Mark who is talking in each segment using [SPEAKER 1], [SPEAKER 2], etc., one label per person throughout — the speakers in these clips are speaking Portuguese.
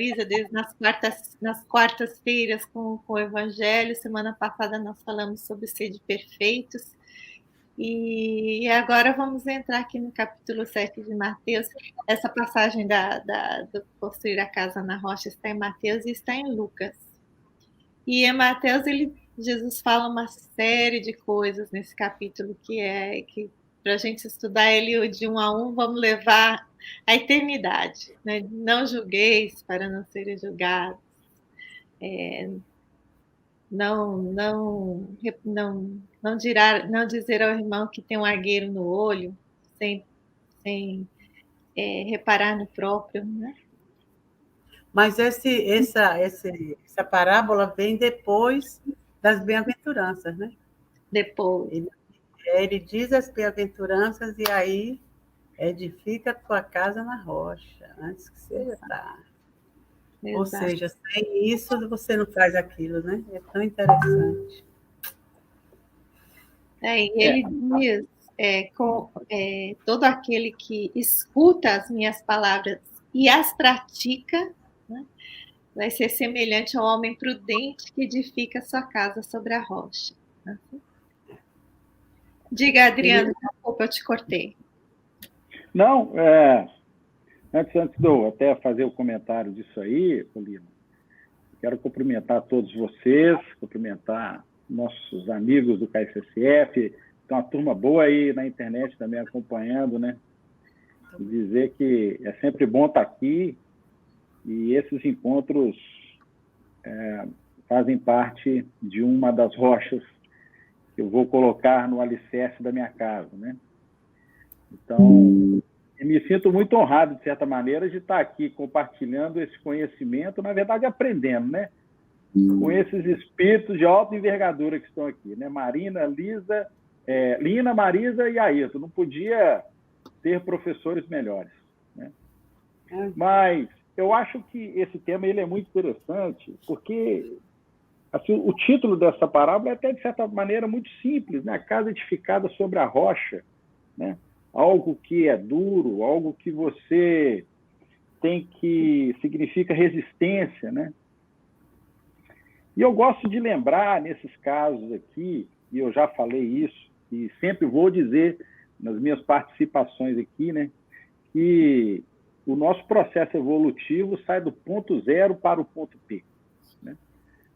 [SPEAKER 1] frisa desde nas quartas-feiras com o Evangelho. Semana passada nós falamos sobre sede perfeitos. E agora vamos entrar aqui no capítulo 7 de Mateus. Essa passagem do construir a casa na rocha está em Mateus e está em Lucas. E em Mateus Jesus fala uma série de coisas nesse capítulo que para a gente estudar ele de 1 a 1, vamos levar a eternidade, né? Não julgueis para não serem julgados. Não dizer ao irmão que tem um argueiro no olho, sem reparar no próprio, né?
[SPEAKER 2] Mas essa parábola vem depois das bem-aventuranças, né?
[SPEAKER 1] Depois.
[SPEAKER 2] Ele diz as bem-aventuranças e aí edifica a tua casa na rocha, antes que seja tarde. Ou seja, sem isso você não faz aquilo, né? É tão interessante.
[SPEAKER 1] E ele diz, todo aquele que escuta as minhas palavras e as pratica, né, vai ser semelhante ao homem prudente que edifica sua casa sobre a rocha. Né? Diga, Adriano, desculpa, eu te cortei.
[SPEAKER 3] Não, antes de eu até fazer o comentário disso aí, Paulino, quero cumprimentar todos vocês, cumprimentar nossos amigos do KFSF, tem uma turma boa aí na internet também acompanhando, né? E dizer que é sempre bom estar aqui e esses encontros fazem parte de uma das rochas que eu vou colocar no alicerce da minha casa, né? Então, eu me sinto muito honrado, de certa maneira, de estar aqui compartilhando esse conhecimento, na verdade, aprendendo, né? Com esses espíritos de alta envergadura que estão aqui, né? Marina, Lina, Marisa e Ayrton. Não podia ter professores melhores, né? Mas eu acho que esse tema ele é muito interessante, porque assim, o título dessa parábola é até, de certa maneira, muito simples, né? A casa edificada sobre a rocha, né? Algo que é duro, algo que você significa resistência, né? E eu gosto de lembrar, nesses casos aqui, e eu já falei isso, e sempre vou dizer nas minhas participações aqui, né, que o nosso processo evolutivo sai do ponto zero para o ponto P. Né?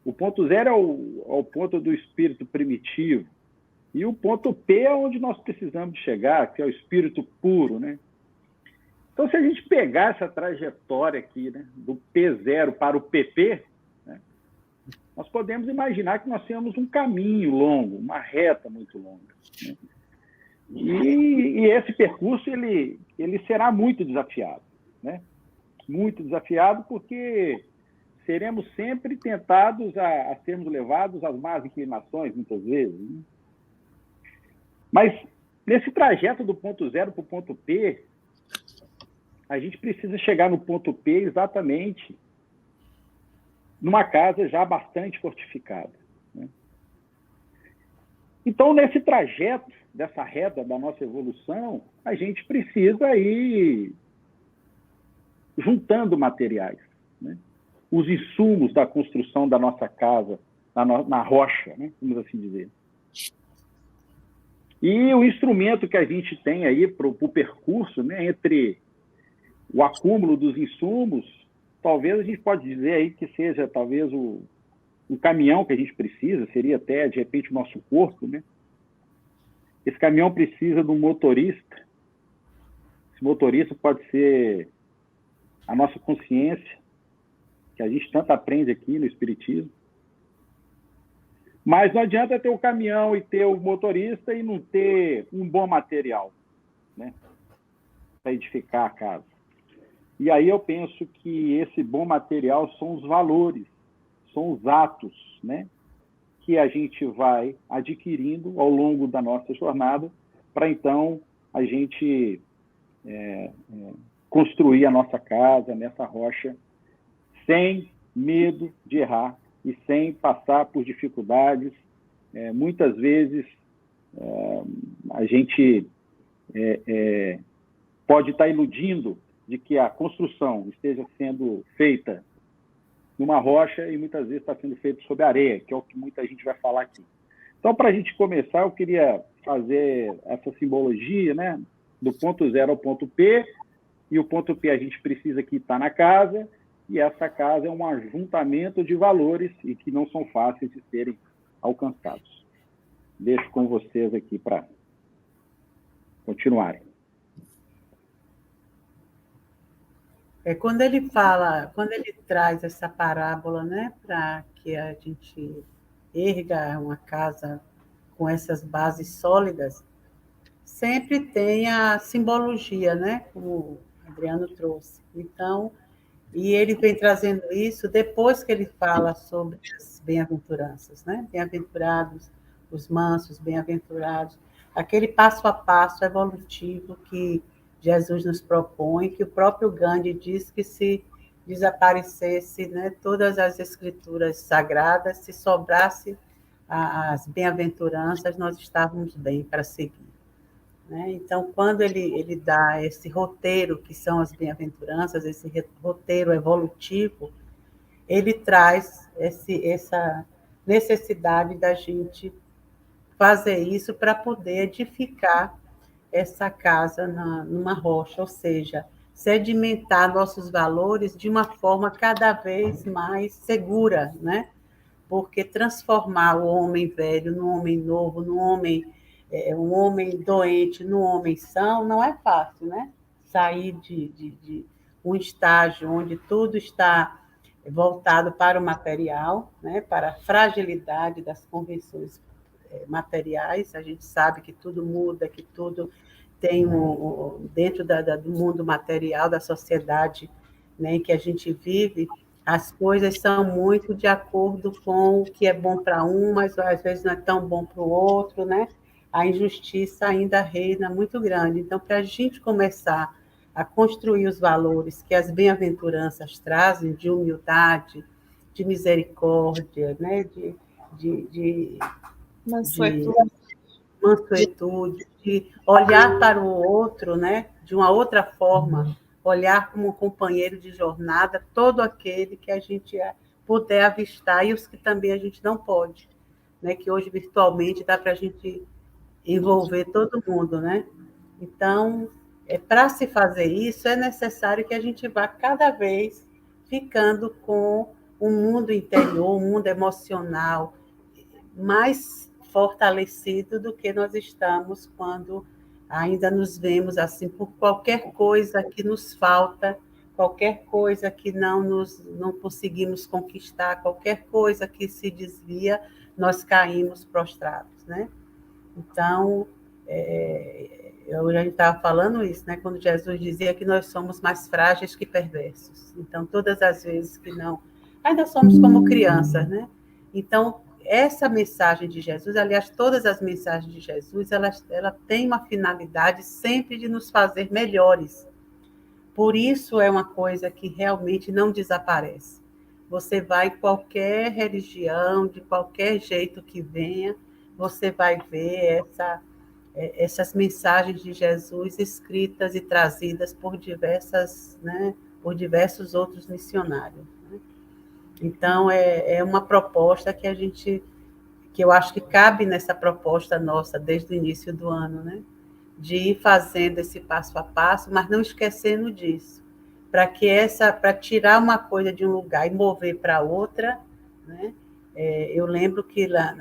[SPEAKER 3] O ponto zero é o ponto do espírito primitivo, e o ponto P é onde nós precisamos de chegar, que é o espírito puro, né? Então, se a gente pegar essa trajetória aqui, né, do P0 para o PP, né, nós podemos imaginar que nós temos um caminho longo, uma reta muito longa. Né? E esse percurso ele será muito desafiado. Né? Muito desafiado porque seremos sempre tentados a sermos levados às más inclinações, muitas vezes. Né? Mas, nesse trajeto do ponto zero para o ponto P, a gente precisa chegar no ponto P exatamente numa casa já bastante fortificada. Né? Então, nesse trajeto, dessa reta da nossa evolução, a gente precisa ir juntando materiais. Né? Os insumos da construção da nossa casa na rocha, né? Vamos assim dizer. E o instrumento que a gente tem aí para o percurso, né, entre o acúmulo dos insumos, talvez a gente pode dizer aí que seja talvez o caminhão que a gente precisa, seria até, de repente, o nosso corpo, né? Esse caminhão precisa de um motorista. Esse motorista pode ser a nossa consciência, que a gente tanto aprende aqui no Espiritismo. Mas não adianta ter o caminhão e ter o motorista e não ter um bom material, né, para edificar a casa. E aí eu penso que esse bom material são os valores, são os atos, né, que a gente vai adquirindo ao longo da nossa jornada para, então, a gente construir a nossa casa nessa rocha sem medo de errar e sem passar por dificuldades. Muitas vezes a gente pode estar iludindo de que a construção esteja sendo feita numa rocha e muitas vezes está sendo feito sobre areia, que é o que muita gente vai falar aqui. Então, para a gente começar, eu queria fazer essa simbologia, né, do ponto zero ao ponto P, e o ponto P a gente precisa que está na casa, e essa casa é um ajuntamento de valores e que não são fáceis de serem alcançados. Deixo com vocês aqui para continuarem.
[SPEAKER 2] Quando ele traz essa parábola, né, para que a gente erga uma casa com essas bases sólidas, sempre tem a simbologia, né, como o Adriano trouxe. Então, e ele vem trazendo isso depois que ele fala sobre as bem-aventuranças, né? Bem-aventurados os mansos, bem-aventurados. Aquele passo a passo evolutivo que Jesus nos propõe, que o próprio Gandhi diz que se desaparecesse, né, todas as escrituras sagradas, se sobrasse as bem-aventuranças, nós estávamos bem para seguir. Né? Então, quando ele dá esse roteiro, que são as bem-aventuranças, esse roteiro evolutivo, ele traz essa necessidade da gente fazer isso para poder edificar essa casa numa rocha, ou seja, sedimentar nossos valores de uma forma cada vez mais segura, né? Porque transformar o homem velho no homem novo, um homem doente no homem são, não é fácil, né? Sair de um estágio onde tudo está voltado para o material, né? Para a fragilidade das convenções materiais. A gente sabe que tudo muda, que tudo tem dentro do mundo material, da sociedade, né, em que a gente vive, as coisas são muito de acordo com o que é bom para um, mas às vezes não é tão bom para o outro, né? A injustiça ainda reina muito grande. Então, para a gente começar a construir os valores que as bem-aventuranças trazem, de humildade, de misericórdia, né? de mansuetude, de olhar para o outro, né, de uma outra forma, olhar como um companheiro de jornada, todo aquele que a gente puder avistar e os que também a gente não pode, né, que hoje virtualmente dá para a gente envolver todo mundo, né? Então, para se fazer isso, é necessário que a gente vá cada vez ficando com um mundo interior, um mundo emocional mais fortalecido do que nós estamos quando ainda nos vemos assim por qualquer coisa que nos falta, qualquer coisa que não conseguimos conquistar, qualquer coisa que se desvia, nós caímos prostrados, né? Então, a gente estava falando isso, né? Quando Jesus dizia que nós somos mais frágeis que perversos. Então, todas as vezes que não, ainda somos como crianças, né? Então, essa mensagem de Jesus, aliás, todas as mensagens de Jesus, ela tem uma finalidade sempre de nos fazer melhores. Por isso é uma coisa que realmente não desaparece. Você vai em qualquer religião, de qualquer jeito que venha, você vai ver essas mensagens de Jesus escritas e trazidas por por diversos outros missionários. Né? Então, é uma proposta que eu acho que cabe nessa proposta nossa desde o início do ano, né? De ir fazendo esse passo a passo, mas não esquecendo disso, para tirar uma coisa de um lugar e mover para outra, né? Eu lembro que lá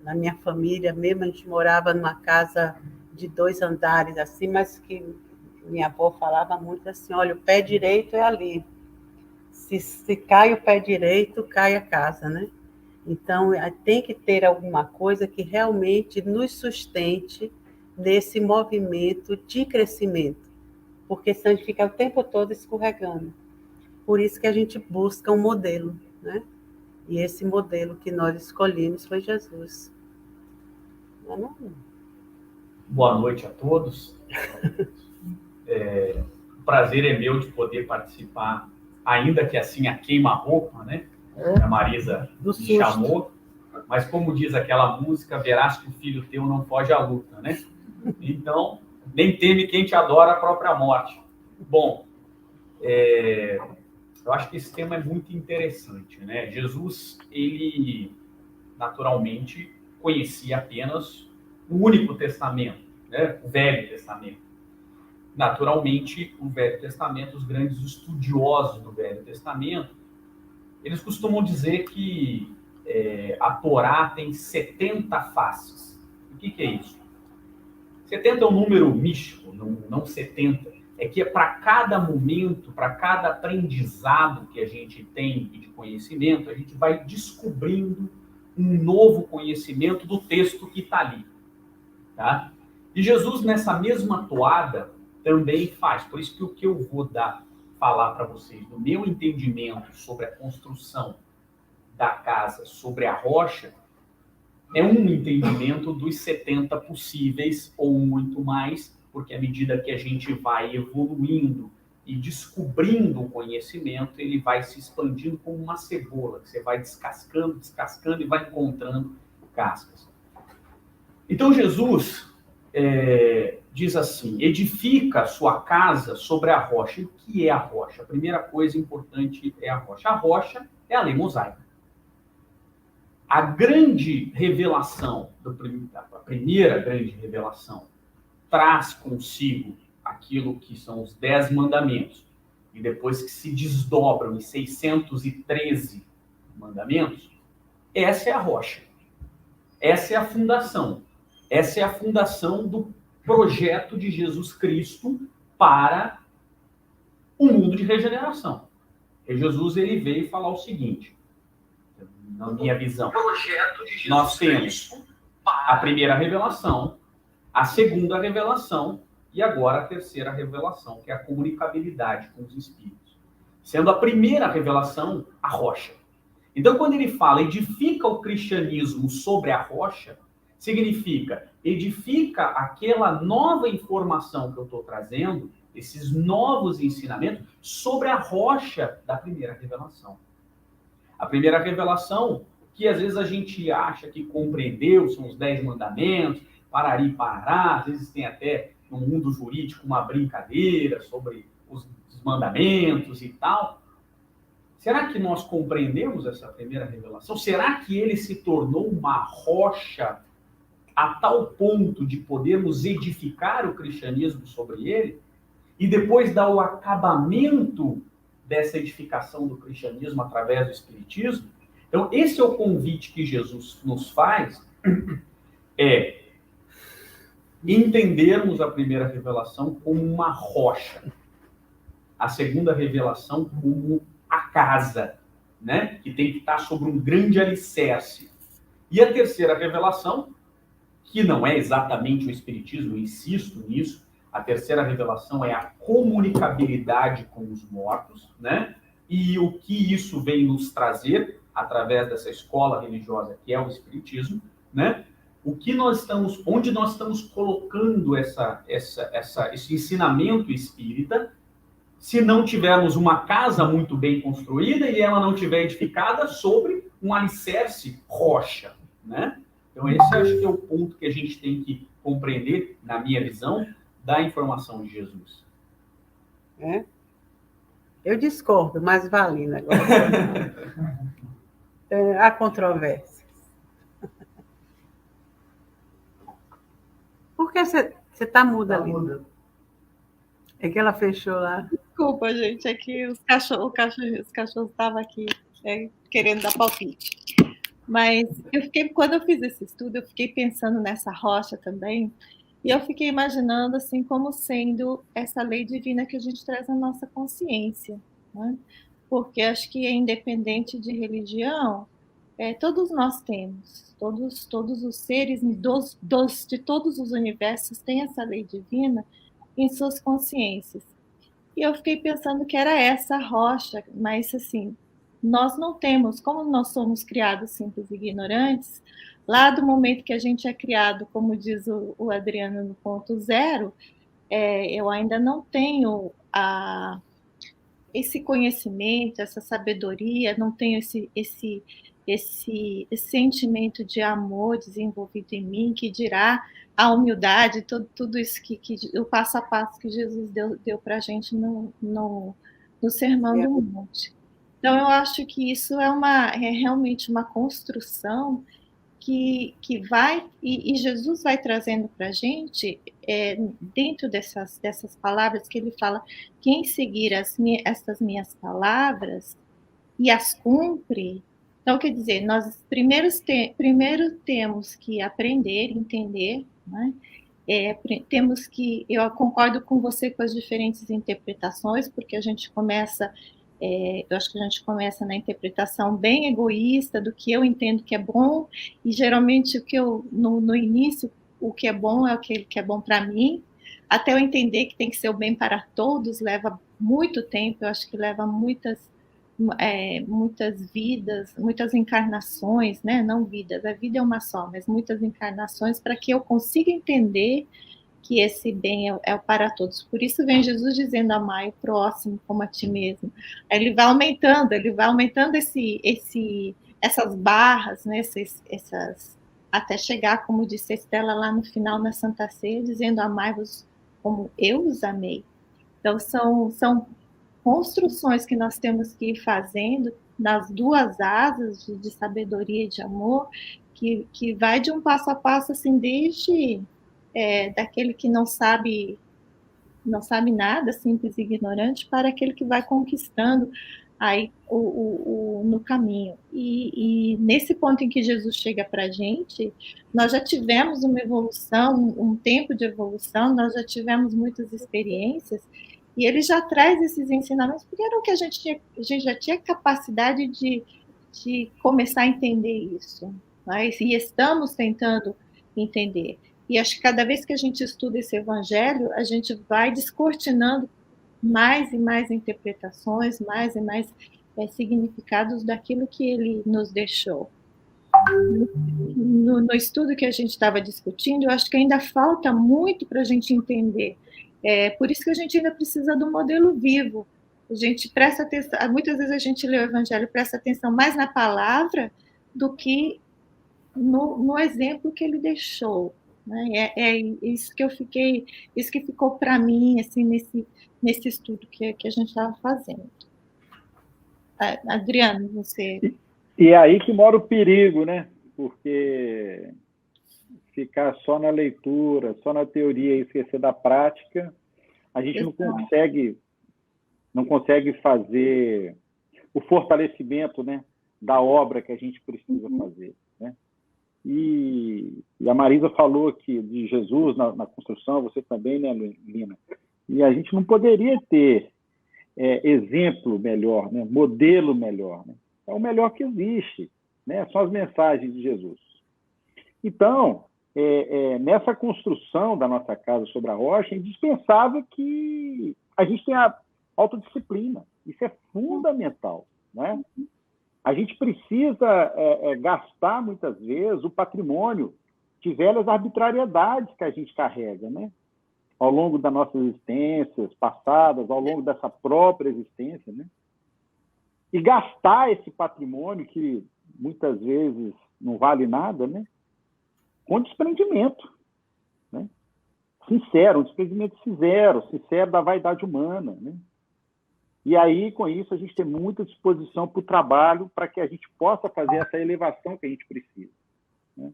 [SPEAKER 2] na minha família mesmo, a gente morava numa casa de 2 andares, assim, mas que minha avó falava muito assim, olha, o pé direito é ali, se cai o pé direito, cai a casa, né? Então, tem que ter alguma coisa que realmente nos sustente nesse movimento de crescimento, porque senão a gente fica o tempo todo escorregando. Por isso que a gente busca um modelo, né? E esse modelo que nós escolhemos foi Jesus. Não.
[SPEAKER 4] Boa noite a todos. O prazer é meu de poder participar, ainda que assim a queima-roupa, né? A Marisa me chamou, mas como diz aquela música, verás que o filho teu não foge à luta, né? Então, nem teme quem te adora a própria morte. Bom, Eu acho que esse tema é muito interessante, né? Jesus, ele naturalmente conhecia apenas o único testamento, né? O Velho Testamento. Naturalmente, o Velho Testamento, os grandes estudiosos do Velho Testamento, eles costumam dizer que a Torá tem 70 faces. O que é isso? 70 é um número místico, não 70. É que para cada momento, para cada aprendizado que a gente tem de conhecimento, a gente vai descobrindo um novo conhecimento do texto que está ali. Tá? E Jesus, nessa mesma toada, também faz. Por isso que o que eu vou falar para vocês, do meu entendimento sobre a construção da casa sobre a rocha, é um entendimento dos 70 possíveis, ou muito mais, porque à medida que a gente vai evoluindo e descobrindo o conhecimento, ele vai se expandindo como uma cebola, que você vai descascando, descascando e vai encontrando cascas. Então Jesus diz assim, edifica a sua casa sobre a rocha. E o que é a rocha? A primeira coisa importante é a rocha. A rocha é a lei mosaica. A grande revelação, a primeira grande revelação, traz consigo aquilo que são os 10 mandamentos. E depois que se desdobram em 613 mandamentos, essa é a rocha. Essa é a fundação. Essa é a fundação do projeto de Jesus Cristo para o mundo de regeneração. E Jesus ele veio falar o seguinte, na minha visão, nós temos a primeira revelação, a segunda revelação e agora a terceira revelação, que é a comunicabilidade com os espíritos. Sendo a primeira revelação, a rocha. Então, quando ele fala edifica o cristianismo sobre a rocha, significa edifica aquela nova informação que eu estou trazendo, esses novos ensinamentos, sobre a rocha da primeira revelação. A primeira revelação, que às vezes a gente acha que compreendeu, são os 10 mandamentos, parari, parará, às vezes tem até no mundo jurídico uma brincadeira sobre os mandamentos e tal. Será que nós compreendemos essa primeira revelação? Será que ele se tornou uma rocha a tal ponto de podermos edificar o cristianismo sobre ele? E depois dar o acabamento dessa edificação do cristianismo através do espiritismo? Então, esse é o convite que Jesus nos faz, é entendermos a primeira revelação como uma rocha, a segunda revelação como a casa, né? Que tem que estar sobre um grande alicerce. E a terceira revelação, que não é exatamente o espiritismo, eu insisto nisso, a terceira revelação é a comunicabilidade com os mortos, né? E o que isso vem nos trazer através dessa escola religiosa que é o espiritismo, né? Onde nós estamos colocando esse ensinamento espírita, se não tivermos uma casa muito bem construída e ela não tiver edificada sobre um alicerce rocha, né? Então esse acho que é o ponto que a gente tem que compreender, na minha visão, da informação de Jesus.
[SPEAKER 2] Eu discordo, mas Valina agora. Há controvérsias. Por que você está muda ali? Muda. É que ela fechou lá.
[SPEAKER 1] Desculpa, gente, é que os cachorros estavam aqui querendo dar palpite. Mas quando eu fiz esse estudo, eu fiquei pensando nessa rocha também, e eu fiquei imaginando assim como sendo essa lei divina que a gente traz na nossa consciência, né? Porque acho que é independente de religião, todos nós temos, todos os seres de todos os universos têm essa lei divina em suas consciências. E eu fiquei pensando que era essa rocha, mas assim, nós não temos, como nós somos criados simples e ignorantes, lá do momento que a gente é criado, como diz o Adriano no ponto zero, eu ainda não tenho esse conhecimento, essa sabedoria, não tenho esse sentimento de amor desenvolvido em mim, que dirá a humildade, tudo isso que o passo a passo que Jesus deu para a gente no no Sermão do Monte. Então, eu acho que isso é realmente uma construção que vai, e Jesus vai trazendo para a gente, dentro dessas palavras que ele fala, quem seguir essas minhas palavras e as cumpre. Então, quer dizer, nós primeiro temos que aprender, entender, né? Temos que, eu concordo com você com as diferentes interpretações, porque a gente começa, eu acho que a gente começa na interpretação bem egoísta do que eu entendo que é bom, e geralmente o que no início, o que é bom é aquele que é bom para mim, até eu entender que tem que ser o bem para todos, leva muito tempo, eu acho que leva muitas vidas, muitas encarnações, né? Não vidas, a vida é uma só, mas muitas encarnações para que eu consiga entender que esse bem é para todos. Por isso vem Jesus dizendo: amai o próximo como a ti mesmo. Ele vai aumentando essas barras, né? Até chegar, como disse a Estela lá no final na Santa Ceia, dizendo: amai-vos como eu os amei. Então são construções que nós temos que ir fazendo nas duas asas de sabedoria e de amor, que vai de um passo a passo, assim, desde daquele que não sabe nada, simples e ignorante, para aquele que vai conquistando aí no caminho. E nesse ponto em que Jesus chega para a gente, nós já tivemos uma evolução, um tempo de evolução, nós já tivemos muitas experiências, e ele já traz esses ensinamentos, porque era o que a gente já tinha capacidade de começar a entender isso. Mas, e estamos tentando entender. E acho que cada vez que a gente estuda esse evangelho, a gente vai descortinando mais e mais interpretações, mais e mais significados daquilo que ele nos deixou. No estudo que a gente estava discutindo, eu acho que ainda falta muito para a gente entender. Por isso que a gente ainda precisa do modelo vivo. A gente presta atenção, muitas vezes a gente lê o evangelho, presta atenção mais na palavra do que no exemplo que ele deixou. Né? Isso que isso que ficou para mim, assim, nesse estudo que a gente estava fazendo. Adriano, você...
[SPEAKER 3] E é aí que mora o perigo, né? Porque ficar só na leitura, só na teoria e esquecer da prática, a gente não consegue fazer o fortalecimento, né, da obra que a gente precisa fazer, né? E a Marisa falou aqui de Jesus na construção, você também, né, Lina? E a gente não poderia ter exemplo melhor, né, modelo melhor, né? É o melhor que existe, né? São as mensagens de Jesus. Então, nessa construção da nossa casa sobre a rocha, é indispensável que a gente tenha autodisciplina. Isso é fundamental, né? A gente precisa gastar, muitas vezes, o patrimônio de velhas arbitrariedades que a gente carrega, né? Ao longo das nossas existências passadas, ao longo dessa própria existência, né? E gastar esse patrimônio, que muitas vezes não vale nada, né? Com desprendimento, né? Sincero, um desprendimento sincero da vaidade humana, né? E aí, com isso, a gente tem muita disposição para o trabalho, para que a gente possa fazer essa elevação que a gente precisa, né?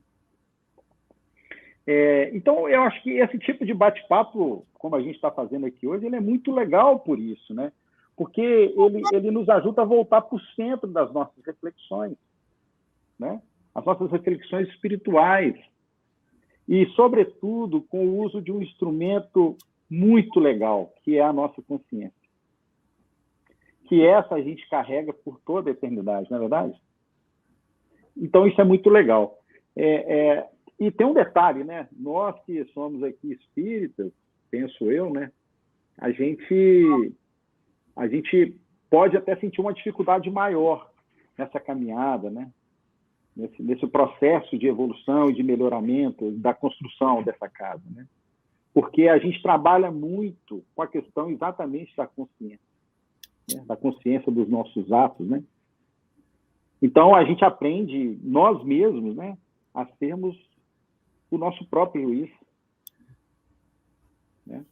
[SPEAKER 3] Então, eu acho que esse tipo de bate-papo, como a gente está fazendo aqui hoje, ele é muito legal por isso, né? Porque ele nos ajuda a voltar para o centro das nossas reflexões, né? As nossas reflexões espirituais. E, sobretudo, com o uso de um instrumento muito legal, que é a nossa consciência. Que essa a gente carrega por toda a eternidade, não é verdade? Então, isso é muito legal. E tem um detalhe, né? Nós que somos aqui espíritas, penso eu, né? A gente pode até sentir uma dificuldade maior nessa caminhada, né? Nesse processo de evolução e de melhoramento da construção dessa casa, né? Porque a gente trabalha muito com a questão exatamente da consciência, né? Da consciência dos nossos atos, né? Então, a gente aprende, nós mesmos, né, a sermos o nosso próprio juiz, né?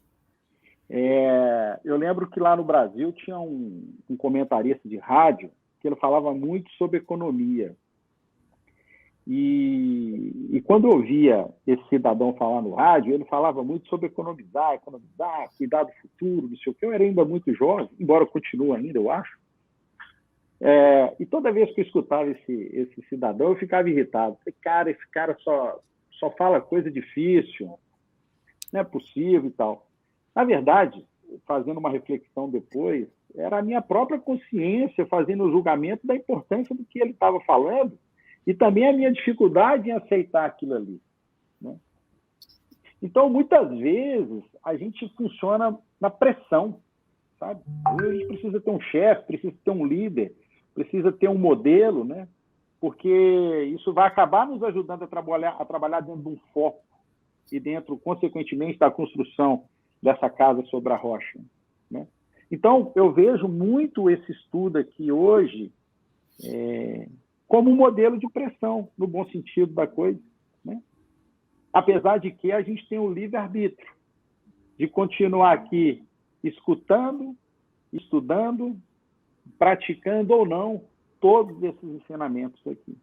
[SPEAKER 3] Eu lembro que lá no Brasil tinha um comentarista de rádio que ele falava muito sobre economia. E quando eu ouvia esse cidadão falar no rádio, ele falava muito sobre economizar, cuidar do futuro, não sei o quê. Eu era ainda muito jovem, embora eu continue ainda, eu acho. E toda vez que eu escutava esse cidadão, eu ficava irritado. Falei, esse cara só fala coisa difícil, não é possível e tal. Na verdade, fazendo uma reflexão depois, era a minha própria consciência fazendo o julgamento da importância do que ele estava falando e também a minha dificuldade em aceitar aquilo ali, né? Então, muitas vezes, a gente funciona na pressão, sabe? A gente precisa ter um chefe, precisa ter um líder, precisa ter um modelo, né? Porque isso vai acabar nos ajudando a trabalhar dentro de um foco e dentro, consequentemente, da construção dessa casa sobre a rocha, né? Então, eu vejo muito esse estudo aqui hoje como um modelo de pressão, no bom sentido da coisa, né? Apesar de que a gente tem o livre-arbítrio de continuar aqui escutando, estudando, praticando ou não todos esses ensinamentos aqui.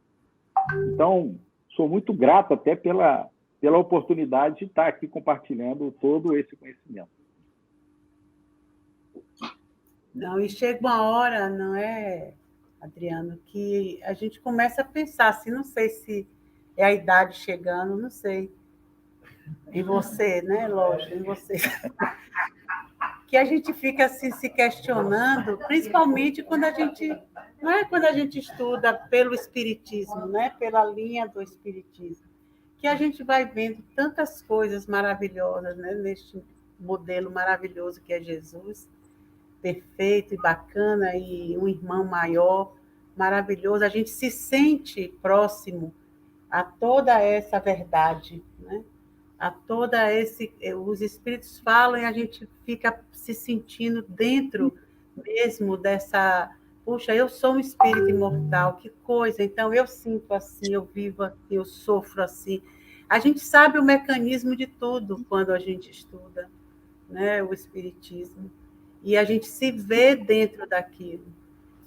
[SPEAKER 3] Então, sou muito grato até pela oportunidade de estar aqui compartilhando todo esse conhecimento.
[SPEAKER 2] Não, e chega uma hora, não é, Adriano, que a gente começa a pensar assim, não sei se é a idade chegando, não sei, em você, né? Lógico, em você. Que a gente fica assim, se questionando, principalmente quando a gente, não é quando a gente estuda pelo Espiritismo, né? Pela linha do Espiritismo, que a gente vai vendo tantas coisas maravilhosas, né? Neste modelo maravilhoso que é Jesus, perfeito e bacana, e um irmão maior, maravilhoso. A gente se sente próximo a toda essa verdade, né? A toda os espíritos falam e a gente fica se sentindo dentro mesmo dessa, puxa, eu sou um espírito imortal, que coisa, então eu sinto assim, eu vivo assim, eu sofro assim. A gente sabe o mecanismo de tudo quando a gente estuda, né, o espiritismo, e a gente se vê dentro daquilo.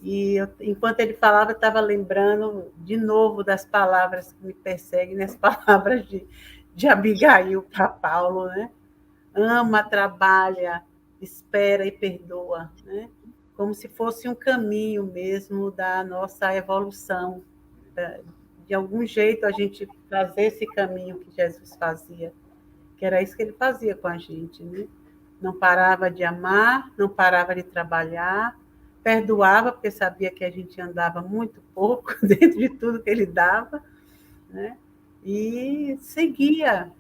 [SPEAKER 2] E enquanto ele falava, eu estava lembrando de novo das palavras que me perseguem, as palavras de Abigail para Paulo, né? Ama, trabalha, espera e perdoa, né? Como se fosse um caminho mesmo da nossa evolução. De algum jeito a gente fazer esse caminho que Jesus fazia, que era isso que ele fazia com a gente, né? Não parava de amar, não parava de trabalhar, perdoava, porque sabia que a gente andava muito pouco dentro de tudo que ele dava, né? E seguia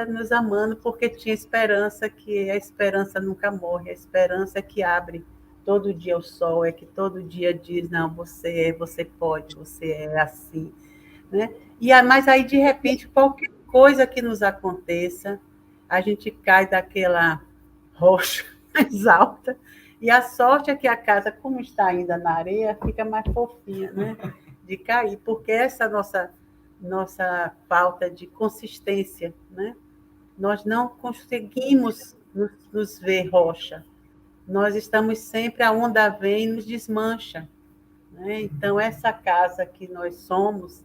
[SPEAKER 2] nos amando, porque tinha esperança, que a esperança nunca morre, a esperança é que abre todo dia o sol, é que todo dia diz, não, você pode, você é assim, né? Mas aí, de repente, qualquer coisa que nos aconteça, a gente cai daquela rocha mais alta, e a sorte é que a casa, como está ainda na areia, fica mais fofinha, né? De cair, porque essa nossa falta de consistência, né? Nós não conseguimos nos ver rocha. Nós estamos sempre, a onda vem e nos desmancha, né? Então, essa casa que nós somos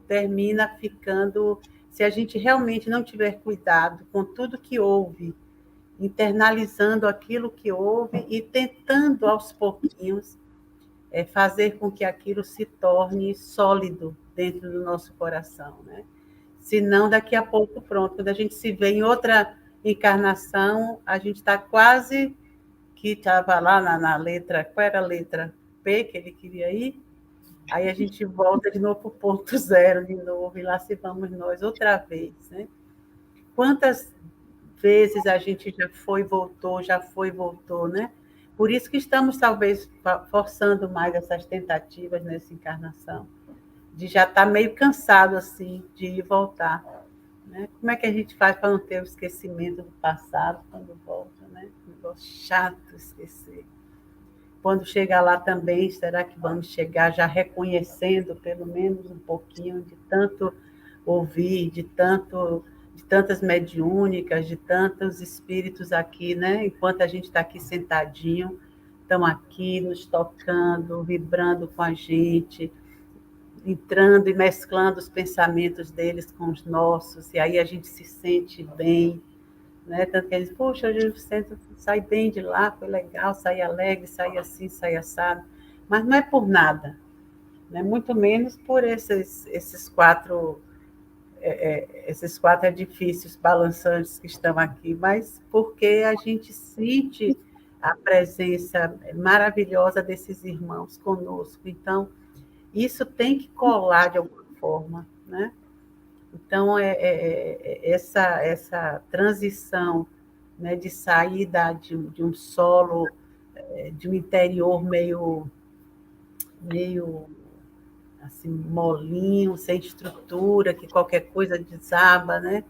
[SPEAKER 2] termina ficando, se a gente realmente não tiver cuidado com tudo que houve, internalizando aquilo que houve e tentando, aos pouquinhos, fazer com que aquilo se torne sólido dentro do nosso coração, né? Senão, daqui a pouco, pronto, quando a gente se vê em outra encarnação, a gente está quase que estava lá na letra, qual era a letra P que ele queria ir? Aí a gente volta de novo para o ponto zero de novo, e lá se vamos nós outra vez, né? Quantas vezes a gente já foi, voltou, né? Por isso que estamos, talvez, forçando mais essas tentativas nessa encarnação, de já estar meio cansado, assim, de ir e voltar, né? Como é que a gente faz para não ter o esquecimento do passado quando volta, né? Um negócio chato esquecer. Quando chegar lá também, será que vamos chegar já reconhecendo, pelo menos um pouquinho, de tanto ouvir, de tanto de tantas mediúnicas, de tantos espíritos aqui, né? Enquanto a gente está aqui sentadinho, estão aqui nos tocando, vibrando com a gente, entrando e mesclando os pensamentos deles com os nossos, e aí a gente se sente bem, né? Tanto que eles, poxa, eu saí bem de lá, foi legal, saí alegre, saí assim, saí assado, mas não é por nada, né? Muito menos por esses quatro edifícios balançantes que estão aqui, mas porque a gente sente a presença maravilhosa desses irmãos conosco. Então, isso tem que colar de alguma forma, né? Então, essa transição, né, de sair de um solo, de um interior meio assim, molinho, sem estrutura, que qualquer coisa desaba, né?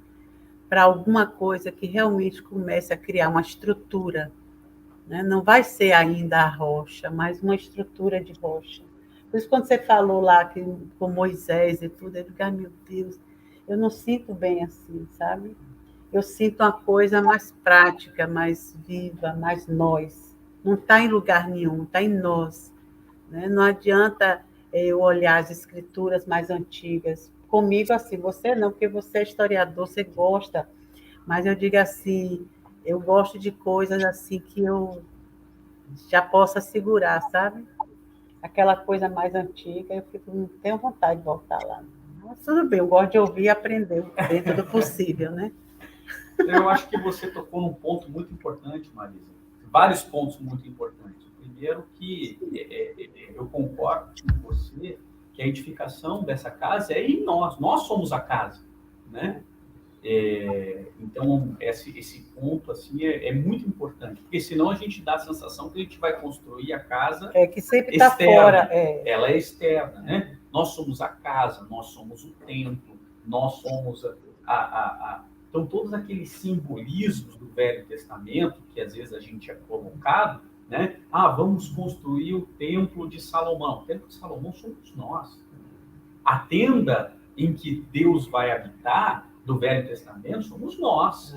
[SPEAKER 2] Para alguma coisa que realmente comece a criar uma estrutura, né? Não vai ser ainda a rocha, mas uma estrutura de rocha. Por isso, quando você falou lá que, com Moisés e tudo, eu digo, ai, meu Deus, eu não sinto bem assim, sabe? Eu sinto uma coisa mais prática, mais viva, mais nós. Não está em lugar nenhum, está em nós, né? Não adianta eu olhar as escrituras mais antigas. Comigo, assim, você não, porque você é historiador, você gosta, mas eu digo assim, eu gosto de coisas assim que eu já possa segurar, sabe? Aquela coisa mais antiga, eu não tenho vontade de voltar lá. Mas tudo bem, eu gosto de ouvir e aprender dentro do possível, né?
[SPEAKER 4] Eu acho que você tocou num ponto muito importante, Marisa. Vários pontos muito importantes. Primeiro que eu concordo com você que a edificação dessa casa é em nós. Nós somos a casa, né? Então, esse ponto assim, é muito importante, porque senão a gente dá a sensação que a gente vai construir a casa
[SPEAKER 2] que sempre está fora.
[SPEAKER 4] Ela é externa, né? Nós somos a casa, nós somos o templo, nós somos Então, todos aqueles simbolismos do Velho Testamento, que às vezes a gente é colocado, né? Vamos construir o Templo de Salomão. O Templo de Salomão somos nós. A tenda em que Deus vai habitar do Velho Testamento somos nós.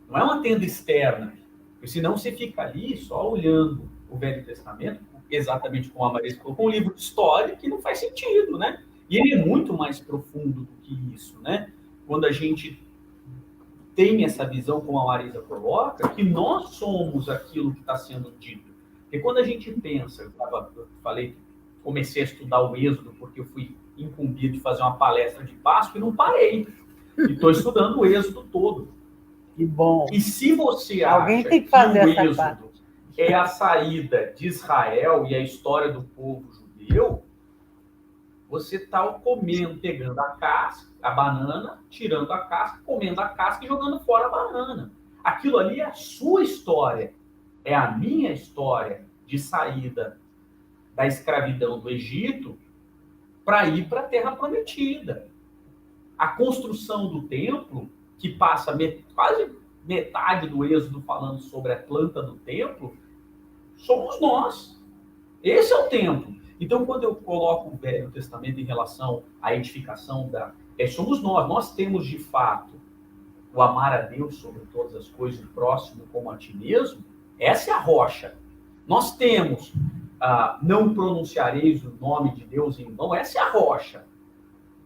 [SPEAKER 4] Não é uma tenda externa, porque senão você fica ali só olhando o Velho Testamento, exatamente como a Marisa colocou, um livro de história que não faz sentido, né? E ele é muito mais profundo do que isso, né? Quando a gente tem essa visão, como a Marisa coloca, que nós somos aquilo que está sendo dito. Porque quando a gente pensa, eu falei, comecei a estudar o Êxodo porque eu fui incumbido de fazer uma palestra de Páscoa e não parei. E estou estudando o Êxodo todo.
[SPEAKER 2] Que bom.
[SPEAKER 4] E se você
[SPEAKER 2] Alguém
[SPEAKER 4] acha
[SPEAKER 2] tem que fazer
[SPEAKER 4] o Êxodo é a saída de Israel e a história do povo judeu, você está comendo, pegando a casca, a banana, tirando a casca, comendo a casca e jogando fora a banana. Aquilo ali é a sua história. É a minha história de saída da escravidão do Egito para ir para a Terra Prometida. A construção do templo, que passa quase metade do Êxodo falando sobre a planta do templo, somos nós. Esse é o templo. Então, quando eu coloco o Velho Testamento em relação à edificação somos nós. Nós temos, de fato, o amar a Deus sobre todas as coisas, o próximo como a ti mesmo. Essa é a rocha. Nós temos, não pronunciareis o nome de Deus em vão. Essa é a rocha.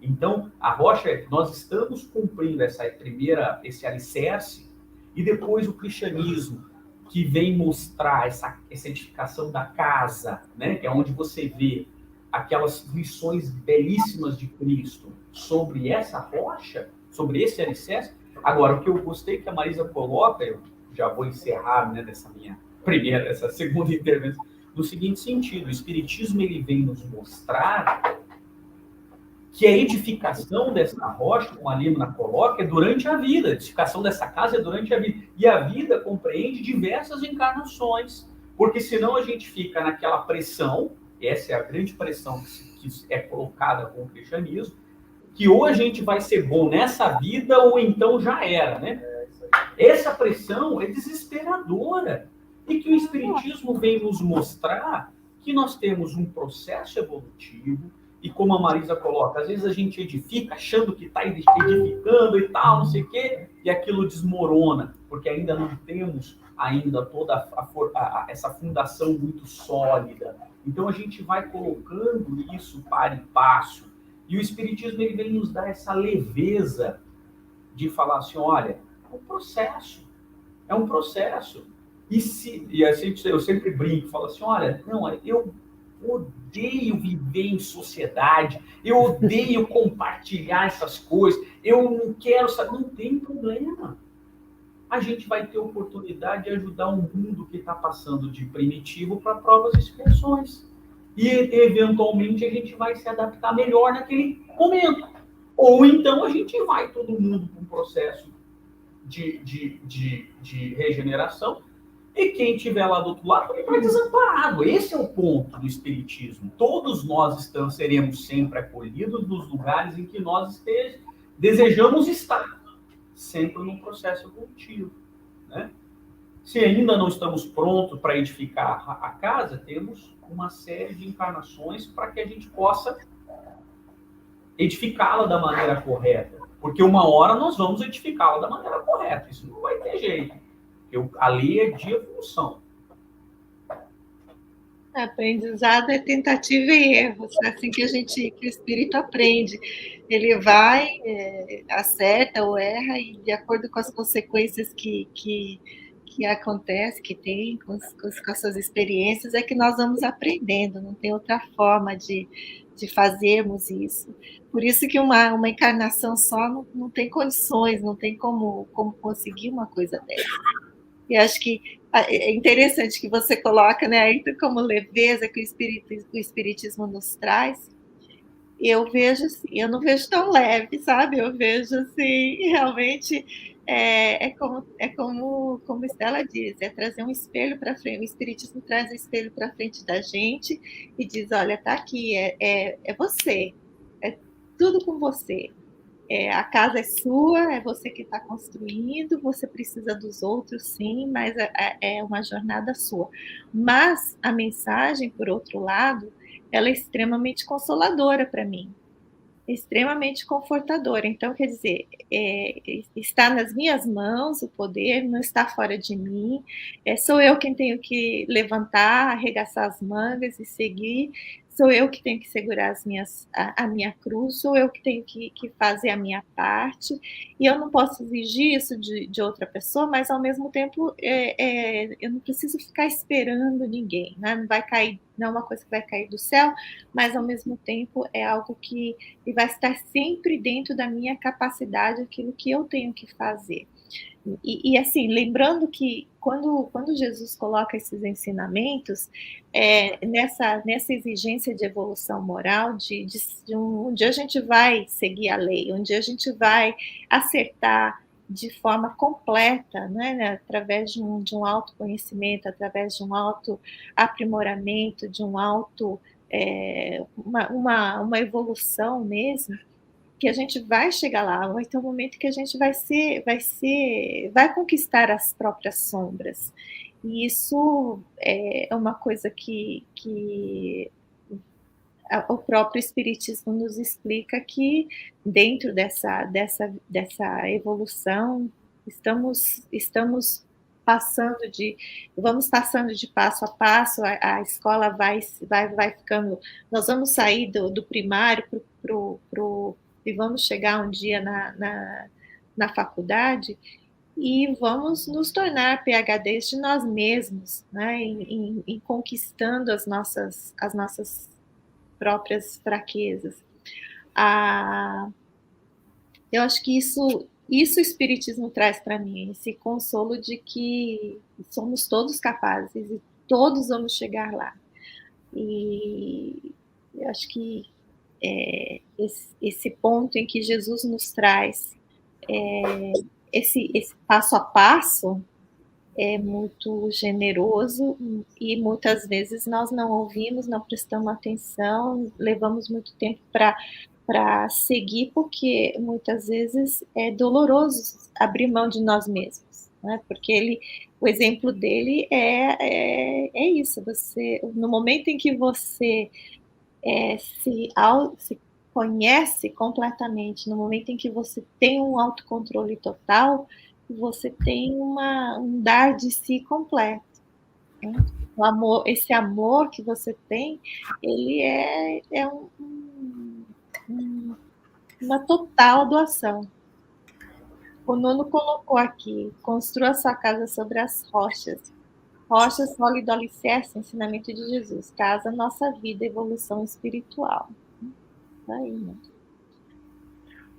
[SPEAKER 4] Então, a rocha, nós estamos cumprindo esse alicerce, e depois o cristianismo, que vem mostrar essa edificação da casa, né? Que é onde você vê aquelas lições belíssimas de Cristo sobre essa rocha, sobre esse alicerce. Agora, o que eu gostei que a Marisa coloca, eu já vou encerrar, né, essa segunda intervenção, no seguinte sentido: o Espiritismo ele vem nos mostrar que a edificação dessa rocha, como a Límina coloca, é durante a vida. A edificação dessa casa é durante a vida. E a vida compreende diversas encarnações. Porque senão a gente fica naquela pressão, essa é a grande pressão que é colocada com o cristianismo, que ou a gente vai ser bom nessa vida ou então já era, né? Essa pressão é desesperadora. E que o Espiritismo vem nos mostrar que nós temos um processo evolutivo E como a Marisa coloca, às vezes a gente edifica achando que está edificando e tal, não sei o quê, e aquilo desmorona, porque ainda não temos ainda toda essa fundação muito sólida. Então a gente vai colocando isso para e passo. E o Espiritismo ele vem nos dar essa leveza de falar assim, olha, é um processo. É um processo. Eu sempre brinco, falo assim, olha, não, eu odeio viver em sociedade, eu odeio compartilhar essas coisas, eu não quero saber, não tem problema. A gente vai ter oportunidade de ajudar um mundo que está passando de primitivo para provas e expiações. E, eventualmente, a gente vai se adaptar melhor naquele momento. Ou então a gente vai todo mundo para um processo de regeneração, e quem estiver lá do outro lado ele vai desamparado. Esse é o ponto do Espiritismo. Todos nós seremos sempre acolhidos nos lugares em que nós desejamos estar, sempre num processo evolutivo, né? Se ainda não estamos prontos para edificar a casa, temos uma série de encarnações para que a gente possa edificá-la da maneira correta. Porque uma hora nós vamos edificá-la da maneira correta. Isso não vai ter jeito. A lei é de evolução.
[SPEAKER 1] Aprendizado é tentativa e erro. É assim que o espírito aprende. Ele vai, acerta ou erra, e de acordo com as consequências que acontece, que tem, com as suas experiências, é que nós vamos aprendendo. Não tem outra forma de fazermos isso. Por isso que uma encarnação só não tem condições, não tem como conseguir uma coisa dessa. E acho que é interessante que você coloca, né, como leveza que o espiritismo nos traz. Eu vejo assim, eu não vejo tão leve, sabe? Eu vejo assim, realmente como Estela diz, é trazer um espelho para frente. O espiritismo traz um espelho para frente da gente e diz, olha, tá aqui, é você, é tudo com você. A casa é sua, é você que está construindo, você precisa dos outros, sim, mas é uma jornada sua. Mas a mensagem, por outro lado, ela é extremamente consoladora para mim, extremamente confortadora. Então, quer dizer, está nas minhas mãos o poder, não está fora de mim, sou eu quem tenho que levantar, arregaçar as mangas e seguir, sou eu que tenho que segurar a minha cruz, sou eu que tenho que fazer a minha parte, e eu não posso exigir isso de outra pessoa, mas, ao mesmo tempo, eu não preciso ficar esperando ninguém, né? Não vai cair, não é uma coisa que vai cair do céu, mas, ao mesmo tempo, é algo que vai estar sempre dentro da minha capacidade, aquilo que eu tenho que fazer. E assim, lembrando que quando Jesus coloca esses ensinamentos, nessa exigência de evolução moral, onde a gente vai seguir a lei, onde a gente vai acertar de forma completa, né, através de um autoconhecimento, através de um autoaprimoramento, de um uma evolução mesmo, que a gente vai chegar lá, vai ter um momento que a gente vai conquistar as próprias sombras. E isso é uma coisa que o próprio Espiritismo nos explica, que dentro dessa evolução vamos passando de passo a passo, a escola vai ficando, nós vamos sair do primário e vamos chegar um dia na faculdade e vamos nos tornar PhDs de nós mesmos, né, em conquistando as nossas próprias fraquezas. Eu acho que isso o Espiritismo traz para mim, esse consolo de que somos todos capazes e todos vamos chegar lá. E eu acho que esse ponto em que Jesus nos traz esse passo a passo é muito generoso, e muitas vezes nós não ouvimos, não prestamos atenção, levamos muito tempo para seguir, porque muitas vezes é doloroso abrir mão de nós mesmos, né? Porque o exemplo dele é isso, no momento em que você se conhece completamente, no momento em que você tem um autocontrole total, você tem um dar de si completo. Né? Esse amor que você tem, ele é uma total doação. O Nuno colocou aqui: construa sua casa sobre as rochas. Rochas, sólido alicerce, ensinamento de Jesus. Casa, nossa vida, evolução espiritual. Aí, né?